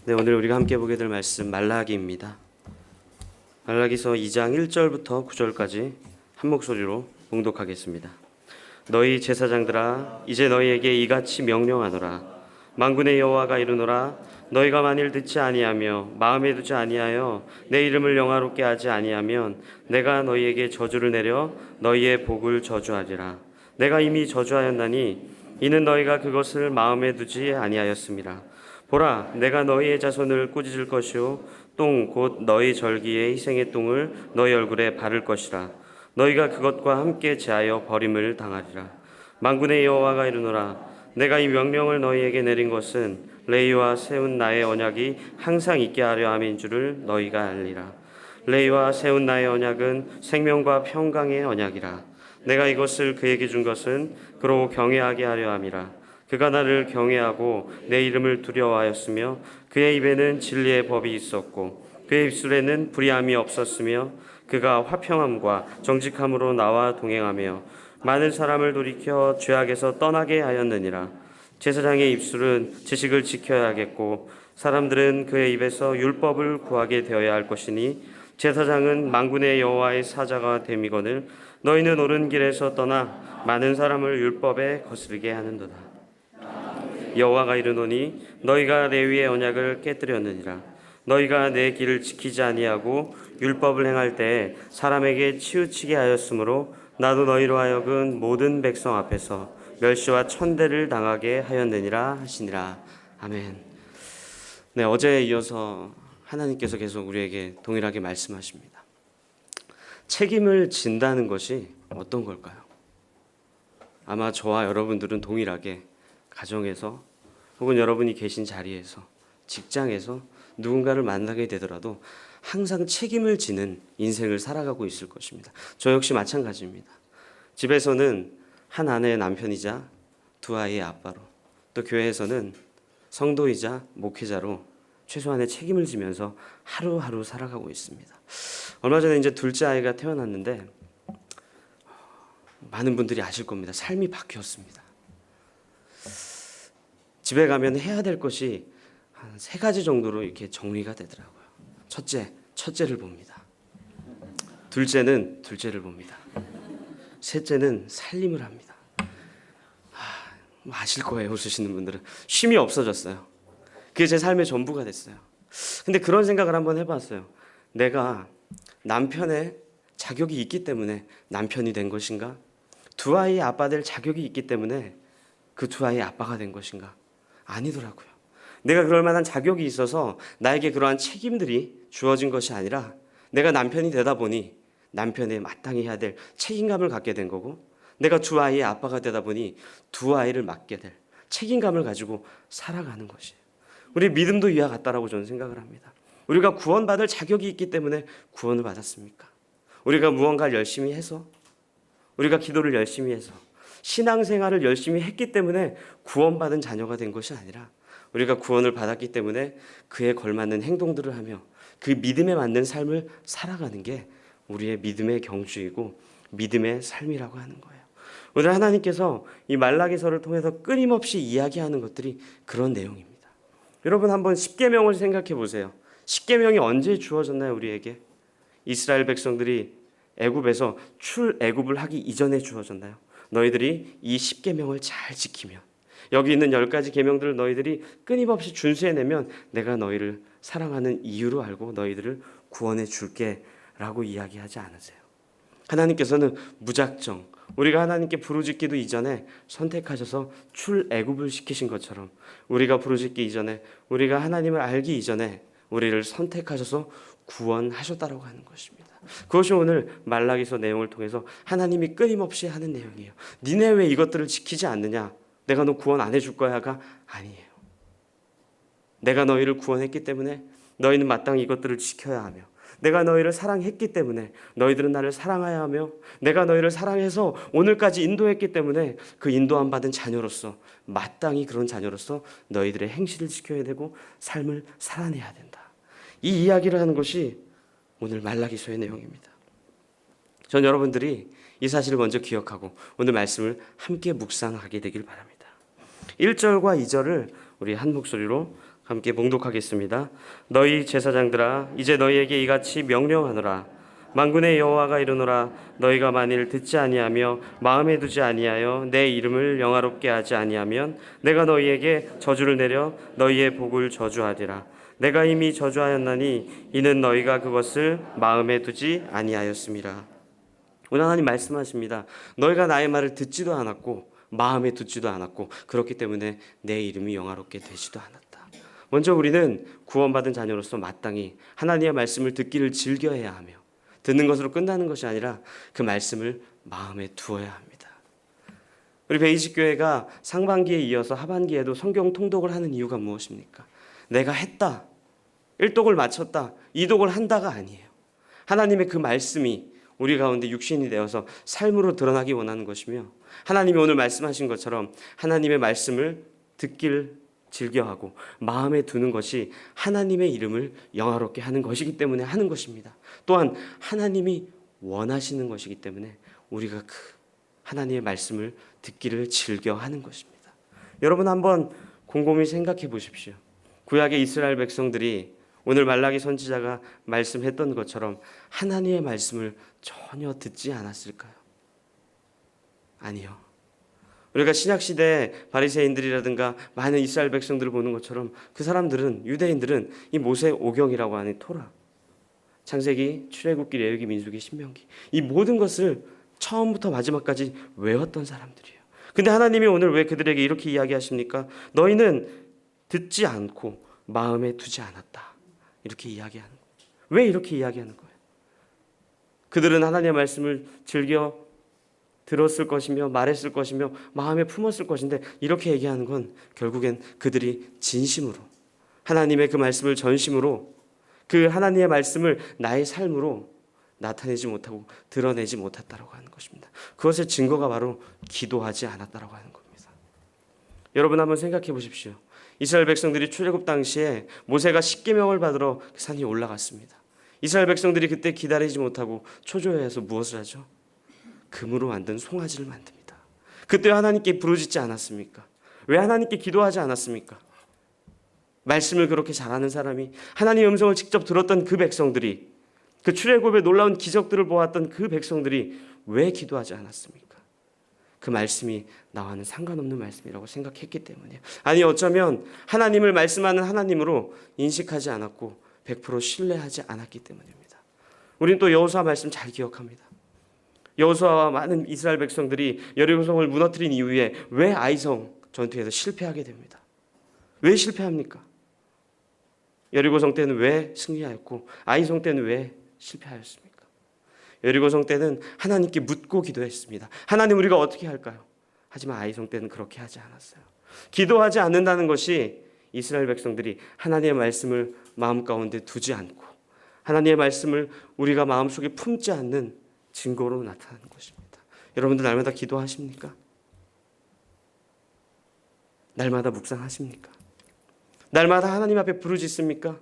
네, 오늘 우리가 함께 보게 될 말씀 말라기입니다. 말라기서 2장 1절부터 9절까지 한 목소리로 봉독하겠습니다. 너희 제사장들아, 이제 너희에게 이같이 명령하노라. 만군의 여호와가 이르노라. 너희가 만일 듣지 아니하며 마음에 두지 아니하여 내 이름을 영화롭게 하지 아니하면 내가 너희에게 저주를 내려 너희의 복을 저주하리라. 내가 이미 저주하였나니 이는 너희가 그것을 마음에 두지 아니하였습니다. 보라, 내가 너희의 자손을 꾸짖을 것이요 똥 곧 너희 절기의 희생의 똥을 너희 얼굴에 바를 것이라. 너희가 그것과 함께 제하여 버림을 당하리라. 만군의 여호와가 이르노라. 내가 이 명령을 너희에게 내린 것은 레위와 세운 나의 언약이 항상 있게 하려 함인 줄을 너희가 알리라. 레위와 세운 나의 언약은 생명과 평강의 언약이라. 내가 이것을 그에게 준 것은 그로 경외하게 하려 함이라. 그가 나를 경외하고 내 이름을 두려워하였으며 그의 입에는 진리의 법이 있었고 그의 입술에는 불의함이 없었으며 그가 화평함과 정직함으로 나와 동행하며 많은 사람을 돌이켜 죄악에서 떠나게 하였느니라. 제사장의 입술은 지식을 지켜야 하겠고 사람들은 그의 입에서 율법을 구하게 되어야 할 것이니 제사장은 만군의 여호와의 사자가 됨이거늘 너희는 옳은 길에서 떠나 많은 사람을 율법에 거스르게 하는도다. 여호와가 이르노니 너희가 레위의 언약을 깨뜨렸느니라. 너희가 내 길을 지키지 아니하고 율법을 행할 때에 사람에게 치우치게 하였으므로 나도 너희로 하여금 모든 백성 앞에서 멸시와 천대를 당하게 하였느니라 하시니라. 아멘. 네, 어제에 이어서 하나님께서 계속 우리에게 동일하게 말씀하십니다. 책임을 진다는 것이 어떤 걸까요? 아마 저와 여러분들은 동일하게 가정에서 혹은 여러분이 계신 자리에서 직장에서 누군가를 만나게 되더라도 항상 책임을 지는 인생을 살아가고 있을 것입니다. 저 역시 마찬가지입니다. 집에서는 한 아내의 남편이자 두 아이의 아빠로, 또 교회에서는 성도이자 목회자로 최소한의 책임을 지면서 하루하루 살아가고 있습니다. 얼마 전에 이제 둘째 아이가 태어났는데 많은 분들이 아실 겁니다. 삶이 바뀌었습니다. 집에 가면 해야 될 것이 한 3가지 정도로 이렇게 정리가 되더라고요. 첫째를 봅니다. 둘째는 둘째를 봅니다. 셋째는 살림을 합니다. 아실 거예요, 웃으시는 분들은. 쉼이 없어졌어요. 그게 제 삶의 전부가 됐어요. 근데 그런 생각을 한번 해봤어요. 내가 남편의 자격이 있기 때문에 남편이 된 것인가? 두 아이의 아빠 될 자격이 있기 때문에 그 두 아이의 아빠가 된 것인가? 아니더라고요. 내가 그럴 만한 자격이 있어서 나에게 그러한 책임들이 주어진 것이 아니라 내가 남편이 되다 보니 남편에 마땅히 해야 될 책임감을 갖게 된 거고, 내가 두 아이의 아빠가 되다 보니 두 아이를 맡게 될 책임감을 가지고 살아가는 것이에요. 우리 믿음도 이와 같다라고 저는 생각을 합니다. 우리가 구원받을 자격이 있기 때문에 구원을 받았습니까? 우리가 무언가를 열심히 해서, 우리가 기도를 열심히 해서, 신앙생활을 열심히 했기 때문에 구원받은 자녀가 된 것이 아니라 우리가 구원을 받았기 때문에 그에 걸맞는 행동들을 하며 그 믿음에 맞는 삶을 살아가는 게 우리의 믿음의 경주이고 믿음의 삶이라고 하는 거예요. 오늘 하나님께서 이 말라기서를 통해서 끊임없이 이야기하는 것들이 그런 내용입니다. 여러분 한번 십계명을 생각해 보세요. 십계명이 언제 주어졌나요, 우리에게? 이스라엘 백성들이 애굽에서 출애굽을 하기 이전에 주어졌나요? 너희들이 이 십계명을 잘 지키면, 여기 있는 10가지 계명들을 너희들이 끊임없이 준수해내면 내가 너희를 사랑하는 이유로 알고 너희들을 구원해 줄게 라고 이야기하지 않으세요. 하나님께서는 무작정 우리가 하나님께 부르짖기도 이전에 선택하셔서 출애굽을 시키신 것처럼 우리가 부르짖기 이전에, 우리가 하나님을 알기 이전에 우리를 선택하셔서 구원하셨다라고 하는 것입니다. 그것이 오늘 말라기서 내용을 통해서 하나님이 끊임없이 하는 내용이에요. 니네 왜 이것들을 지키지 않느냐? 내가 너 구원 안 해줄 거야가 아니에요. 내가 너희를 구원했기 때문에 너희는 마땅히 이것들을 지켜야 하며, 내가 너희를 사랑했기 때문에 너희들은 나를 사랑해야 하며, 내가 너희를 사랑해서 오늘까지 인도했기 때문에 그 인도함 받은 자녀로서 마땅히 그런 자녀로서 너희들의 행실을 지켜야 되고 삶을 살아내야 된다. 이 이야기를 하는 것이 오늘 말라기서의 내용입니다. 전 여러분들이 이 사실을 먼저 기억하고 오늘 말씀을 함께 묵상하게 되길 바랍니다. 1절과 2절을 우리 한 목소리로 함께 봉독하겠습니다. 너희 제사장들아 이제 너희에게 이같이 명령하노라. 만군의 여호와가 이르노라. 너희가 만일 듣지 아니하며 마음에 두지 아니하여 내 이름을 영화롭게 하지 아니하면 내가 너희에게 저주를 내려 너희의 복을 저주하리라. 내가 이미 저주하였나니 이는 너희가 그것을 마음에 두지 아니하였음이라. 오늘 하나님 말씀하십니다. 너희가 나의 말을 듣지도 않았고 마음에 두지도 않았고 그렇기 때문에 내 이름이 영화롭게 되지도 않았다. 먼저 우리는 구원받은 자녀로서 마땅히 하나님의 말씀을 듣기를 즐겨야 하며 듣는 것으로 끝나는 것이 아니라 그 말씀을 마음에 두어야 합니다. 우리 베이직 교회가 상반기에 이어서 하반기에도 성경 통독을 하는 이유가 무엇입니까? 내가 했다, 1독을 마쳤다, 2독을 한다가 아니에요. 하나님의 그 말씀이 우리 가운데 육신이 되어서 삶으로 드러나기 원하는 것이며 하나님이 오늘 말씀하신 것처럼 하나님의 말씀을 듣기를 즐겨하고 마음에 두는 것이 하나님의 이름을 영화롭게 하는 것이기 때문에 하는 것입니다. 또한 하나님이 원하시는 것이기 때문에 우리가 그 하나님의 말씀을 듣기를 즐겨하는 것입니다. 여러분 한번 곰곰이 생각해 보십시오. 구약의 이스라엘 백성들이 오늘 말라기 선지자가 말씀했던 것처럼 하나님의 말씀을 전혀 듣지 않았을까요? 아니요. 우리가 신약시대 바리새인들이라든가 많은 이스라엘 백성들을 보는 것처럼 그 사람들은, 유대인들은 이 모세 오경이라고 하는 토라, 창세기, 출애굽기, 레위기, 민수기, 신명기, 이 모든 것을 처음부터 마지막까지 외웠던 사람들이에요. 근데 하나님이 오늘 왜 그들에게 이렇게 이야기하십니까? 너희는 듣지 않고 마음에 두지 않았다. 이렇게 이야기하는 거예요. 왜 이렇게 이야기하는 거예요? 그들은 하나님의 말씀을 즐겨 들었을 것이며 말했을 것이며 마음에 품었을 것인데 이렇게 얘기하는 건 결국엔 그들이 진심으로 하나님의 그 말씀을 전심으로 그 하나님의 말씀을 나의 삶으로 나타내지 못하고 드러내지 못했다라고 하는 것입니다. 그것의 증거가 바로 기도하지 않았다라고 하는 겁니다. 여러분 한번 생각해 보십시오. 이스라엘 백성들이 출애굽 당시에 모세가 십계명을 받으러 그 산이 올라갔습니다. 이스라엘 백성들이 그때 기다리지 못하고 초조해해서 무엇을 하죠? 금으로 만든 송아지를 만듭니다. 그때 하나님께 부르짖지 않았습니까? 왜 하나님께 기도하지 않았습니까? 말씀을 그렇게 잘하는 사람이, 하나님의 음성을 직접 들었던 그 백성들이, 그 출애굽의 놀라운 기적들을 보았던 그 백성들이 왜 기도하지 않았습니까? 그 말씀이 나와는 상관없는 말씀이라고 생각했기 때문이에요. 아니 어쩌면 하나님을 말씀하는 하나님으로 인식하지 않았고 100% 신뢰하지 않았기 때문입니다. 우리는 또 여호수아 말씀 잘 기억합니다. 여호수아와 많은 이스라엘 백성들이 여리고성을 무너뜨린 이후에 왜 아이성 전투에서 실패하게 됩니다. 왜 실패합니까? 여리고성 때는 왜 승리하였고 아이성 때는 왜 실패하였습니까? 여리고성 때는 하나님께 묻고 기도했습니다. 하나님 우리가 어떻게 할까요? 하지만 아이성 때는 그렇게 하지 않았어요. 기도하지 않는다는 것이 이스라엘 백성들이 하나님의 말씀을 마음 가운데 두지 않고 하나님의 말씀을 우리가 마음속에 품지 않는 증거로 나타나는 것입니다. 여러분들 날마다 기도하십니까? 날마다 묵상하십니까? 날마다 하나님 앞에 부르짖습니까?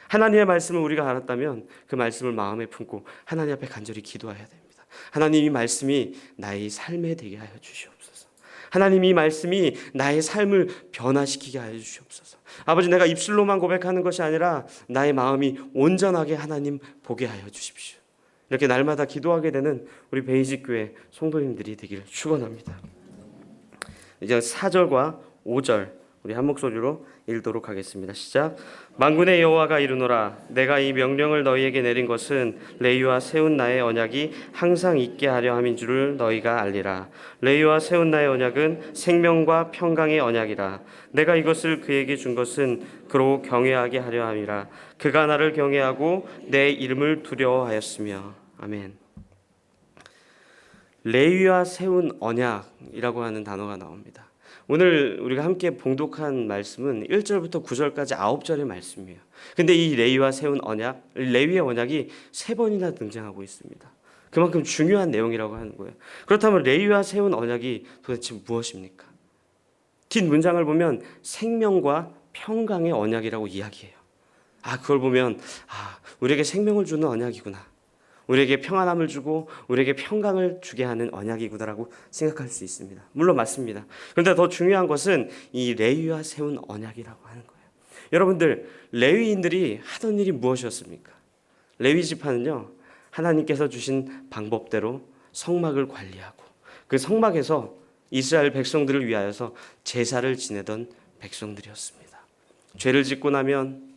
하나님의 말씀을 우리가 알았다면 그 말씀을 마음에 품고 하나님 앞에 간절히 기도해야 됩니다. 하나님 이 말씀이 나의 삶에 되게 하여 주시옵소서. 하나님 이 말씀이 나의 삶을 변화시키게 하여 주시옵소서. 아버지 내가 입술로만 고백하는 것이 아니라 나의 마음이 온전하게 하나님 보게 하여 주십시오. 이렇게 날마다 기도하게 되는 우리 베이직 교회 성도님들이 되기를 축원합니다. 이제 4절과 5절 우리 한 목소리로 읽도록 하겠습니다. 시작. 만군의 여호와가 이르노라. 내가 이 명령을 너희에게 내린 것은 레위와 세운 나의 언약이 항상 있게 하려 함인 줄을 너희가 알리라. 레위와 세운 나의 언약은 생명과 평강의 언약이라. 내가 이것을 그에게 준 것은 그로 경외하게 하려 함이라. 그가 나를 경외하고 내 이름을 두려워하였으며. 아멘. 레위와 세운 언약이라고 하는 단어가 나옵니다. 오늘 우리가 함께 봉독한 말씀은 1절부터 9절까지 9절의 말씀이에요. 근데 이 레위와 세운 언약, 레위의 언약이 3번이나 등장하고 있습니다. 그만큼 중요한 내용이라고 하는 거예요. 그렇다면 레위와 세운 언약이 도대체 무엇입니까? 뒷 문장을 보면 생명과 평강의 언약이라고 이야기해요. 그걸 보면 우리에게 생명을 주는 언약이구나. 우리에게 평안함을 주고 우리에게 평강을 주게 하는 언약이구나라고 생각할 수 있습니다. 물론 맞습니다. 그런데 더 중요한 것은 이 레위와 세운 언약이라고 하는 거예요. 여러분들, 레위인들이 하던 일이 무엇이었습니까? 레위 지파는요, 하나님께서 주신 방법대로 성막을 관리하고 그 성막에서 이스라엘 백성들을 위하여서 제사를 지내던 백성들이었습니다. 죄를 짓고 나면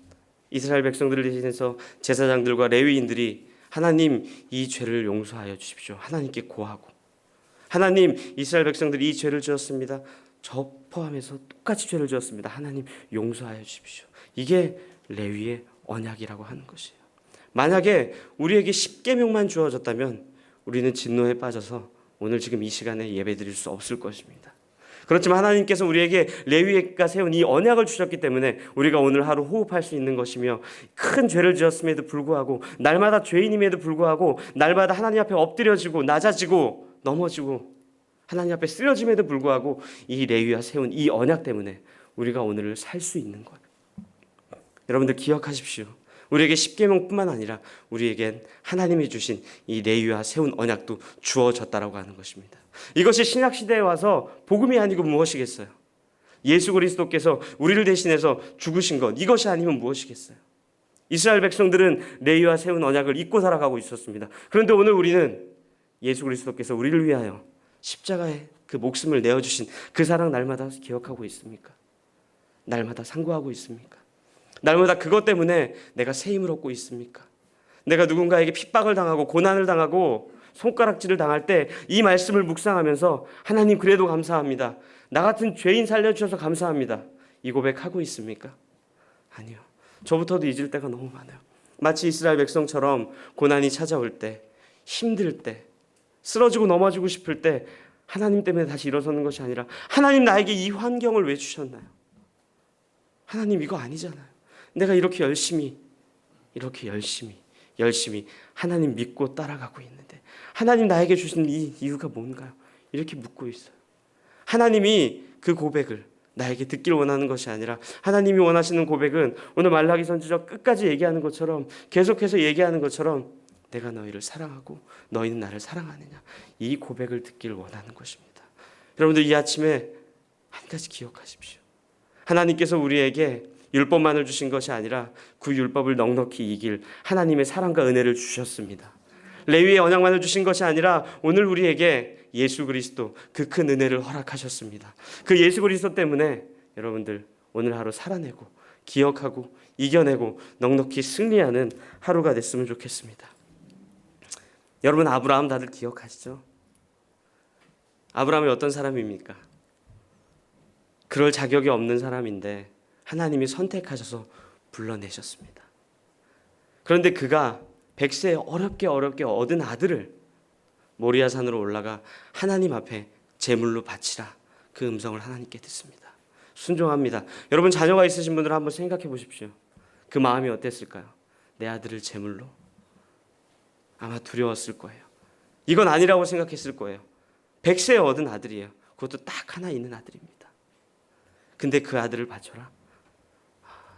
이스라엘 백성들을 대신해서 제사장들과 레위인들이 하나님, 이 죄를 용서하여 주십시오, 하나님께 고하고, 하나님, 이스라엘 백성들이 이 죄를 지었습니다, 저 포함해서 똑같이 죄를 지었습니다, 하나님 용서하여 주십시오. 이게 레위의 언약이라고 하는 것이에요. 만약에 우리에게 10계명만 주어졌다면 우리는 진노에 빠져서 오늘 지금 이 시간에 예배드릴 수 없을 것입니다. 그렇지만 하나님께서 우리에게 레위가 세운 이 언약을 주셨기 때문에 우리가 오늘 하루 호흡할 수 있는 것이며, 큰 죄를 지었음에도 불구하고, 날마다 죄인임에도 불구하고, 날마다 하나님 앞에 엎드려지고 낮아지고 넘어지고 하나님 앞에 쓰러짐에도 불구하고 이 레위가 세운 이 언약 때문에 우리가 오늘을 살 수 있는 것. 여러분들 기억하십시오. 우리에게 10계명뿐만 아니라 우리에겐 하나님이 주신 이 레위와 세운 언약도 주어졌다라고 하는 것입니다. 이것이 신약 시대에 와서 복음이 아니고 무엇이겠어요? 예수 그리스도께서 우리를 대신해서 죽으신 것, 이것이 아니면 무엇이겠어요? 이스라엘 백성들은 레위와 세운 언약을 잊고 살아가고 있었습니다. 그런데 오늘 우리는 예수 그리스도께서 우리를 위하여 십자가에 그 목숨을 내어주신 그 사랑 날마다 기억하고 있습니까? 날마다 상고하고 있습니까? 날마다 그것 때문에 내가 새 힘을 얻고 있습니까? 내가 누군가에게 핍박을 당하고 고난을 당하고 손가락질을 당할 때 이 말씀을 묵상하면서 하나님 그래도 감사합니다, 나 같은 죄인 살려주셔서 감사합니다, 이 고백하고 있습니까? 아니요. 저부터도 잊을 때가 너무 많아요. 마치 이스라엘 백성처럼 고난이 찾아올 때, 힘들 때, 쓰러지고 넘어지고 싶을 때 하나님 때문에 다시 일어서는 것이 아니라, 하나님 나에게 이 환경을 왜 주셨나요? 하나님 이거 아니잖아요. 내가 이렇게 열심히 하나님 믿고 따라가고 있는데 하나님 나에게 주신 이 이유가 뭔가요? 이렇게 묻고 있어요. 하나님이 그 고백을 나에게 듣길 원하는 것이 아니라, 하나님이 원하시는 고백은 오늘 말라기 선지자 끝까지 얘기하는 것처럼, 계속해서 얘기하는 것처럼, 내가 너희를 사랑하고 너희는 나를 사랑하느냐, 이 고백을 듣길 원하는 것입니다. 여러분들, 이 아침에 한 가지 기억하십시오. 하나님께서 우리에게 율법만을 주신 것이 아니라 그 율법을 넉넉히 이길 하나님의 사랑과 은혜를 주셨습니다. 레위의 언약만을 주신 것이 아니라 오늘 우리에게 예수 그리스도, 그 큰 은혜를 허락하셨습니다. 그 예수 그리스도 때문에 여러분들 오늘 하루 살아내고 기억하고 이겨내고 넉넉히 승리하는 하루가 됐으면 좋겠습니다. 여러분, 아브라함 다들 기억하시죠? 아브라함이 어떤 사람입니까? 그럴 자격이 없는 사람인데 하나님이 선택하셔서 불러내셨습니다. 그런데 그가 100세에 어렵게 얻은 아들을 모리아산으로 올라가 하나님 앞에 제물로 바치라, 그 음성을 하나님께 듣습니다. 순종합니다. 여러분, 자녀가 있으신 분들은 한번 생각해 보십시오. 그 마음이 어땠을까요? 내 아들을 제물로? 아마 두려웠을 거예요. 이건 아니라고 생각했을 거예요. 100세에 얻은 아들이에요. 그것도 딱 하나 있는 아들입니다. 근데 그 아들을 바쳐라?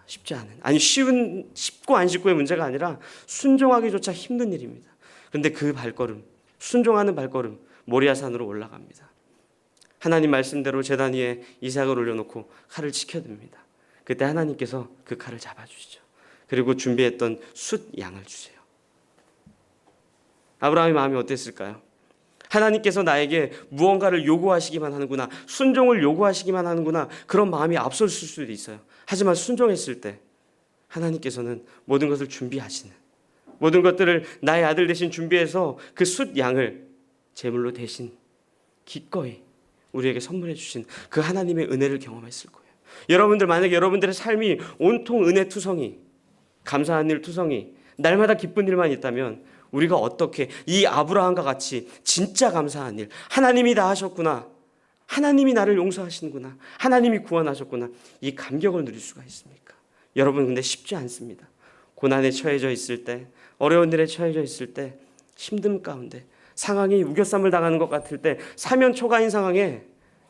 쉽지 않은, 아니 쉽고 안 쉽고의 문제가 아니라 순종하기조차 힘든 일입니다. 그런데 그 발걸음, 순종하는 발걸음, 모리아산으로 올라갑니다. 하나님 말씀대로 제단 위에 이삭을 올려놓고 칼을 치켜듭니다. 그때 하나님께서 그 칼을 잡아주시죠. 그리고 준비했던 숫 양을 주세요. 아브라함의 마음이 어땠을까요? 하나님께서 나에게 무언가를 요구하시기만 하는구나, 순종을 요구하시기만 하는구나, 그런 마음이 앞설 수도 있어요. 하지만 순종했을 때 하나님께서는 모든 것을 준비하시는, 모든 것들을 나의 아들 대신 준비해서 그 숫 양을 제물로 대신 기꺼이 우리에게 선물해 주신 그 하나님의 은혜를 경험했을 거예요. 여러분들, 만약에 여러분들의 삶이 온통 은혜 투성이, 감사한 일 투성이, 날마다 기쁜 일만 있다면 우리가 어떻게 이 아브라함과 같이 진짜 감사한 일, 하나님이 다 하셨구나, 하나님이 나를 용서하시는구나, 하나님이 구원하셨구나, 이 감격을 누릴 수가 있습니까? 여러분, 근데 쉽지 않습니다. 고난에 처해져 있을 때, 어려운 일에 처해져 있을 때, 힘듦 가운데 상황이 우겨쌈을 당하는 것 같을 때, 사면 초가인 상황에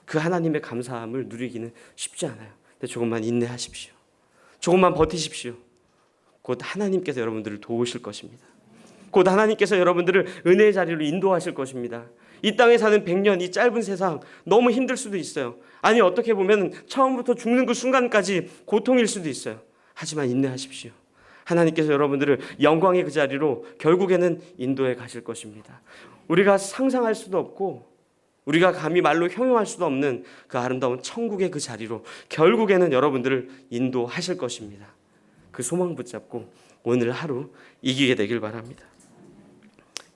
그 하나님의 감사함을 누리기는 쉽지 않아요. 근데 조금만 인내하십시오. 조금만 버티십시오. 곧 하나님께서 여러분들을 도우실 것입니다. 곧 하나님께서 여러분들을 은혜의 자리로 인도하실 것입니다. 이 땅에 사는 100년, 이 짧은 세상 너무 힘들 수도 있어요. 아니, 어떻게 보면 처음부터 죽는 그 순간까지 고통일 수도 있어요. 하지만 인내하십시오. 하나님께서 여러분들을 영광의 그 자리로 결국에는 인도해 가실 것입니다. 우리가 상상할 수도 없고 우리가 감히 말로 형용할 수도 없는 그 아름다운 천국의 그 자리로 결국에는 여러분들을 인도하실 것입니다. 그 소망 붙잡고 오늘 하루 이기게 되길 바랍니다.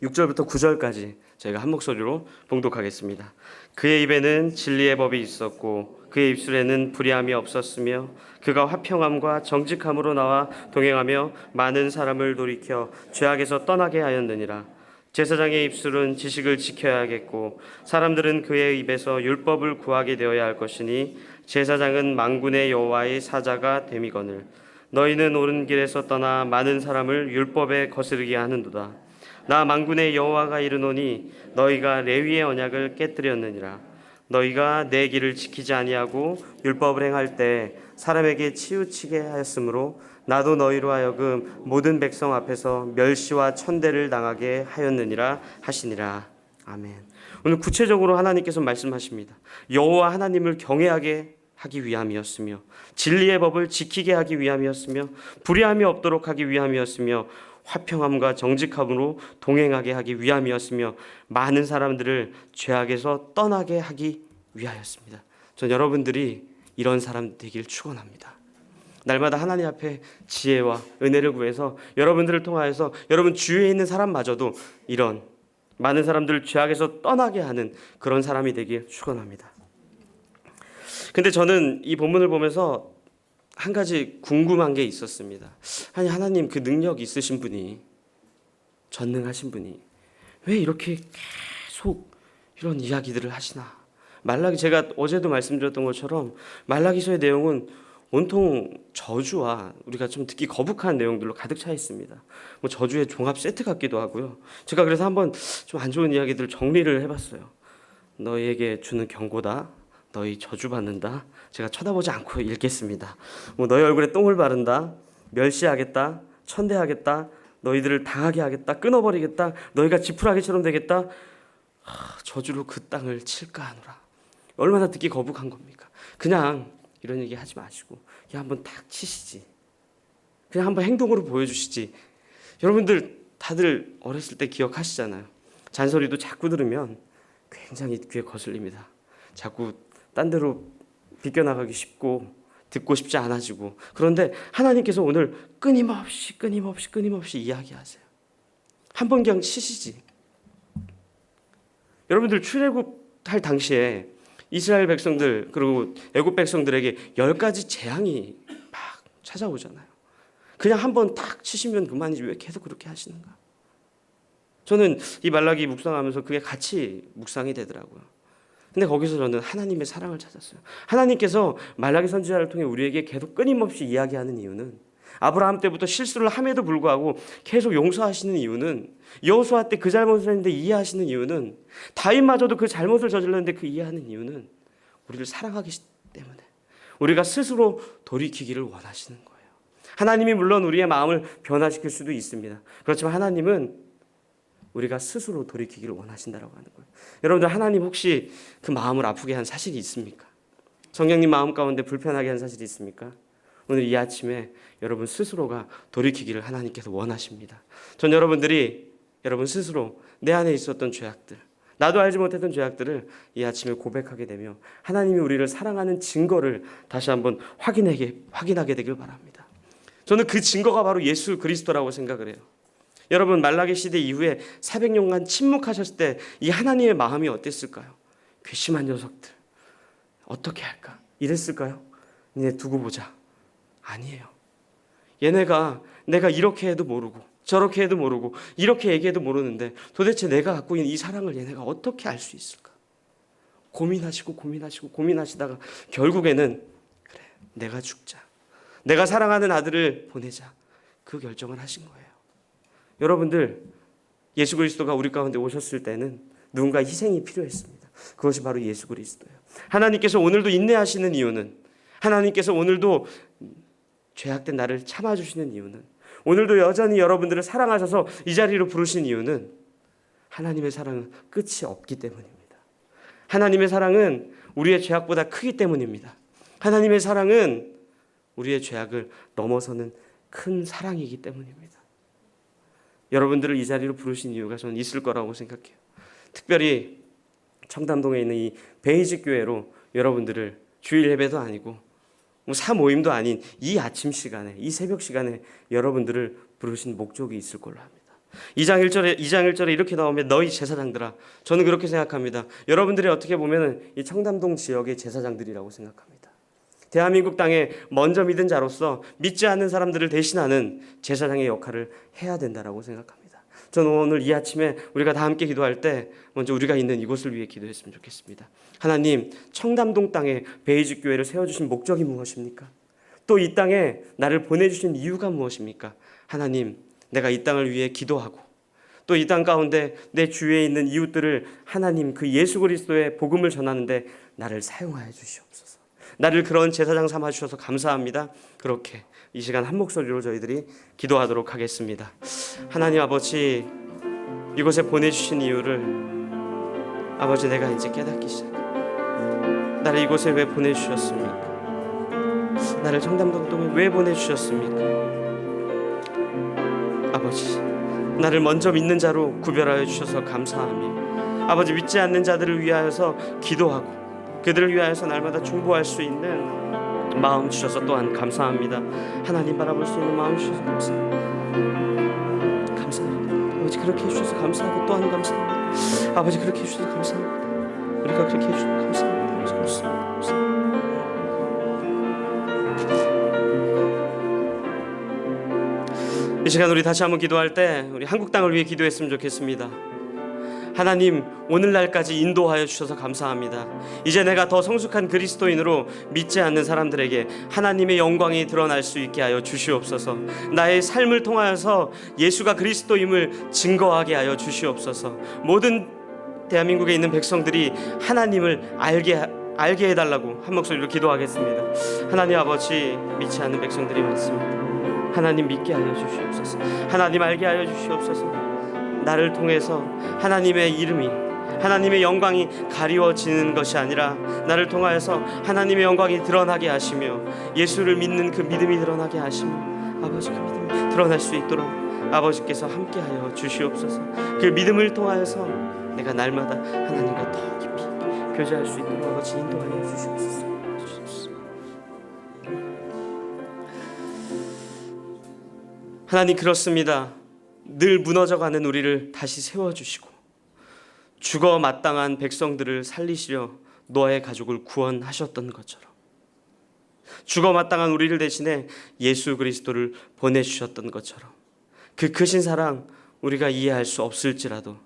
6절부터 9절까지 저희가 한 목소리로 봉독하겠습니다. 그의 입에는 진리의 법이 있었고 그의 입술에는 불의함이 없었으며 그가 화평함과 정직함으로 나와 동행하며 많은 사람을 돌이켜 죄악에서 떠나게 하였느니라. 제사장의 입술은 지식을 지켜야겠고 사람들은 그의 입에서 율법을 구하게 되어야 할 것이니 제사장은 만군의 여호와의 사자가 됨이거늘 너희는 옳은 길에서 떠나 많은 사람을 율법에 거스르게 하는도다. 나 만군의 여호와가 이르노니 너희가 레위의 언약을 깨뜨렸느니라. 너희가 내 길을 지키지 아니하고 율법을 행할 때 사람에게 치우치게 하였으므로 나도 너희로 하여금 모든 백성 앞에서 멸시와 천대를 당하게 하였느니라 하시니라. 아멘. 오늘 구체적으로 하나님께서 말씀하십니다. 여호와 하나님을 경외하게 하기 위함이었으며 진리의 법을 지키게 하기 위함이었으며 불의함이 없도록 하기 위함이었으며 화평함과 정직함으로 동행하게 하기 위함이었으며 많은 사람들을 죄악에서 떠나게 하기 위하였습니다. 전 여러분들이 이런 사람 되길 축원합니다. 날마다 하나님 앞에 지혜와 은혜를 구해서 여러분들을 통하여서 여러분 주위에 있는 사람마저도 이런 많은 사람들을 죄악에서 떠나게 하는 그런 사람이 되길 축원합니다. 근데 저는 이 본문을 보면서 한 가지 궁금한 게 있었습니다. 아니 하나님 그 능력 있으신 분이 전능하신 분이 왜 이렇게 계속 이런 이야기들을 하시나? 말라기 제가 어제도 말씀드렸던 것처럼 말라기서의 내용은 온통 저주와 우리가 좀 듣기 거북한 내용들로 가득 차 있습니다. 뭐 저주의 종합 세트 같기도 하고요. 제가 그래서 한번 좀 안 좋은 이야기들 정리를 해봤어요. 너희에게 주는 경고다. 너희 저주받는다. 제가 쳐다보지 않고 읽겠습니다. 뭐 너희 얼굴에 똥을 바른다. 멸시하겠다. 천대하겠다. 너희들을 당하게 하겠다. 끊어버리겠다. 너희가 지푸라기처럼 되겠다. 저주로 그 땅을 칠까 하노라. 얼마나 듣기 거북한 겁니까? 그냥 이런 얘기 하지 마시고 그냥 한번 탁 치시지. 그냥 한번 행동으로 보여주시지. 여러분들 다들 어렸을 때 기억하시잖아요. 잔소리도 자꾸 들으면 굉장히 귀에 거슬립니다. 자꾸 딴 데로 비껴나가기 쉽고 듣고 싶지 않아지고. 그런데 하나님께서 오늘 끊임없이 이야기하세요. 한 번 그냥 치시지. 여러분들 출애굽할 당시에 이스라엘 백성들 그리고 애굽 백성들에게 10가지 재앙이 막 찾아오잖아요. 그냥 한 번 탁 치시면 그만이지 왜 계속 그렇게 하시는가? 저는 이 말라기 묵상하면서 그게 같이 묵상이 되더라고요. 근데 거기서 저는 하나님의 사랑을 찾았어요. 하나님께서 말라기 선지자를 통해 우리에게 계속 끊임없이 이야기하는 이유는 아브라함 때부터 실수를 함에도 불구하고 계속 용서하시는 이유는 여호수아 때 그 잘못을 했는데 이해하시는 이유는 다윗마저도 그 잘못을 저질렀는데 그 이해하는 이유는 우리를 사랑하기 때문에 우리가 스스로 돌이키기를 원하시는 거예요. 하나님이 물론 우리의 마음을 변화시킬 수도 있습니다. 그렇지만 하나님은 우리가 스스로 돌이키기를 원하신다라고 하는 거예요. 여러분들 하나님 혹시 그 마음을 아프게 한 사실이 있습니까? 성령님 마음 가운데 불편하게 한 사실이 있습니까? 오늘 이 아침에 여러분 스스로가 돌이키기를 하나님께서 원하십니다. 전 여러분들이 여러분 스스로 내 안에 있었던 죄악들, 나도 알지 못했던 죄악들을 이 아침에 고백하게 되며 하나님이 우리를 사랑하는 증거를 다시 한번 확인하게 되길 바랍니다. 저는 그 증거가 바로 예수 그리스도라고 생각을 해요. 여러분 말라기 시대 이후에 400년간 침묵하셨을 때 이 하나님의 마음이 어땠을까요? 괘씸한 녀석들 어떻게 할까? 이랬을까요? 니네 두고 보자. 아니에요. 얘네가 내가 이렇게 해도 모르고 저렇게 해도 모르고 이렇게 얘기해도 모르는데 도대체 내가 갖고 있는 이 사랑을 얘네가 어떻게 알 수 있을까? 고민하시다가 결국에는 그래 내가 죽자. 내가 사랑하는 아들을 보내자. 그 결정을 하신 거예요. 여러분들 예수 그리스도가 우리 가운데 오셨을 때는 누군가 희생이 필요했습니다. 그것이 바로 예수 그리스도예요. 하나님께서 오늘도 인내하시는 이유는 하나님께서 오늘도 죄악된 나를 참아주시는 이유는 오늘도 여전히 여러분들을 사랑하셔서 이 자리로 부르신 이유는 하나님의 사랑은 끝이 없기 때문입니다. 하나님의 사랑은 우리의 죄악보다 크기 때문입니다. 하나님의 사랑은 우리의 죄악을 넘어서는 큰 사랑이기 때문입니다. 여러분들을 이 자리로 부르신 이유가 저는 있을 거라고 생각해요. 특별히 청담동에 있는 이 베이직 교회로 여러분들을 주일 예배도 아니고 사모임도 아닌 이 아침 시간에, 이 새벽 시간에 여러분들을 부르신 목적이 있을 걸로 합니다. 2장 1절에 이렇게 나오면 너희 제사장들아, 저는 그렇게 생각합니다. 여러분들이 어떻게 보면 이 청담동 지역의 제사장들이라고 생각합니다. 대한민국 땅에 먼저 믿은 자로서 믿지 않는 사람들을 대신하는 제사장의 역할을 해야 된다라고 생각합니다. 저는 오늘 이 아침에 우리가 다 함께 기도할 때 먼저 우리가 있는 이곳을 위해 기도했으면 좋겠습니다. 하나님, 청담동 땅에 베이직 교회를 세워주신 목적이 무엇입니까? 또 이 땅에 나를 보내주신 이유가 무엇입니까? 하나님, 내가 이 땅을 위해 기도하고 또 이 땅 가운데 내 주위에 있는 이웃들을 하나님 그 예수 그리스도의 복음을 전하는데 나를 사용하여 주시옵소서. 나를 그런 제사장 삼아 주셔서 감사합니다. 그렇게 이 시간 한 목소리로 저희들이 기도하도록 하겠습니다. 하나님 아버지, 이곳에 보내주신 이유를 아버지 내가 이제 깨닫기 시작합니다. 나를 이곳에 왜 보내주셨습니까? 나를 청담동 동에 왜 보내주셨습니까? 아버지, 나를 먼저 믿는 자로 구별하여 주셔서 감사하며 아버지, 믿지 않는 자들을 위하여서 기도하고 그들을 위하여서 날마다 중보할 수 있는 마음 주셔서 또한 감사합니다. 하나님 바라볼 수 있는 마음 주셔서 감사합니다. 감사합니다. 아버지, 그렇게 해주셔서 감사하고 또한 감사합니다. 아버지, 그렇게 해주셔서 감사합니다. 우리가 그렇게 해주셔서 감사합니다. 아버지, 감사합니다. 이 시간 우리 다시 한번 기도할 때 우리 한국 땅을 위해 기도했으면 좋겠습니다. 하나님, 오늘날까지 인도하여 주셔서 감사합니다. 이제 내가 더 성숙한 그리스도인으로 믿지 않는 사람들에게 하나님의 영광이 드러날 수 있게 하여 주시옵소서. 나의 삶을 통하여서 예수가 그리스도임을 증거하게 하여 주시옵소서. 모든 대한민국에 있는 백성들이 하나님을 알게 해달라고 한 목소리로 기도하겠습니다. 하나님 아버지, 믿지 않는 백성들이 많습니다. 하나님 믿게 하여 주시옵소서. 하나님 알게 하여 주시옵소서. 나를 통해서 하나님의 이름이, 하나님의 영광이 가리워지는 것이 아니라 나를 통하여서 하나님의 영광이 드러나게 하시며 예수를 믿는 그 믿음이 드러나게 하시며 아버지, 그 믿음이 드러날 수 있도록 아버지께서 함께하여 주시옵소서. 그 믿음을 통하여서 내가 날마다 하나님과 더 깊이 교제할 수 있도록 아버지 인도하여 주시옵소서. 하나님, 그렇습니다. 늘 무너져가는 우리를 다시 세워주시고 죽어 마땅한 백성들을 살리시려 노아의 가족을 구원하셨던 것처럼 죽어 마땅한 우리를 대신해 예수 그리스도를 보내주셨던 것처럼 그 크신 사랑 우리가 이해할 수 없을지라도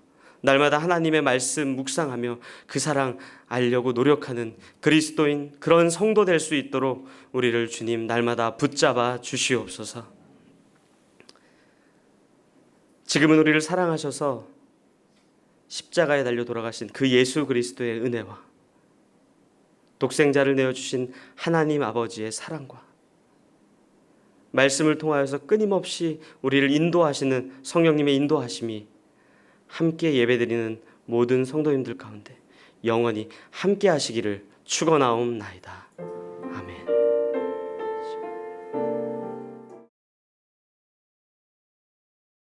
날마다 하나님의 말씀 묵상하며 그 사랑 알려고 노력하는 그리스도인, 그런 성도 될 수 있도록 우리를 주님 날마다 붙잡아 주시옵소서. 지금은 우리를 사랑하셔서 십자가에 달려 돌아가신 그 예수 그리스도의 은혜와 독생자를 내어주신 하나님 아버지의 사랑과 말씀을 통하여서 끊임없이 우리를 인도하시는 성령님의 인도하심이 함께 예배드리는 모든 성도님들 가운데 영원히 함께 하시기를 축원하옵나이다.